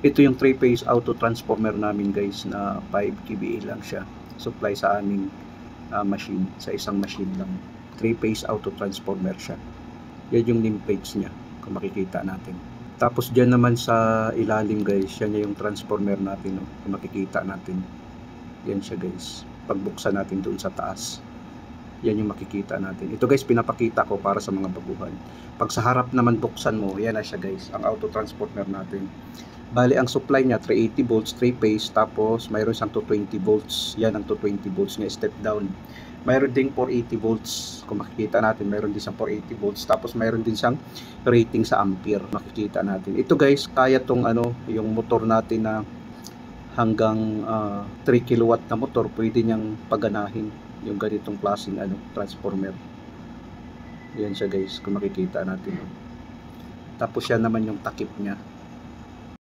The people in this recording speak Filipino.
Ito yung 3-phase auto transformer namin guys, na 5 kVA lang siya. Supply sa aming machine, sa isang machine lang. 3-phase auto transformer siya. Yan yung nameplates niya, kung makikita natin. Tapos dyan naman sa ilalim guys, yan yung transformer natin, no? Kung makikita natin. Yan siya guys. Pagbuksan natin doon sa taas, yan yung makikita natin. Ito guys, pinapakita ko para sa mga baguhan. Pag sa harap naman buksan mo, yan na siya guys, ang auto transformer natin. Bali, ang supply niya 380 volts, 3-phase, tapos mayroon siyang 220 volts. Yan ang 220 volts niya, step down. Mayroon ding 480 volts. Kung makikita natin, mayroon din siyang 480 volts. Tapos mayroon din siyang rating sa ampere. Makikita natin. Ito guys, kaya tong yung motor natin na hanggang 3 kilowatt na motor, pwede niyang paganahin yung ganitong klaseng transformer. Yan siya guys, kung makikita natin. Tapos yan naman yung takip niya.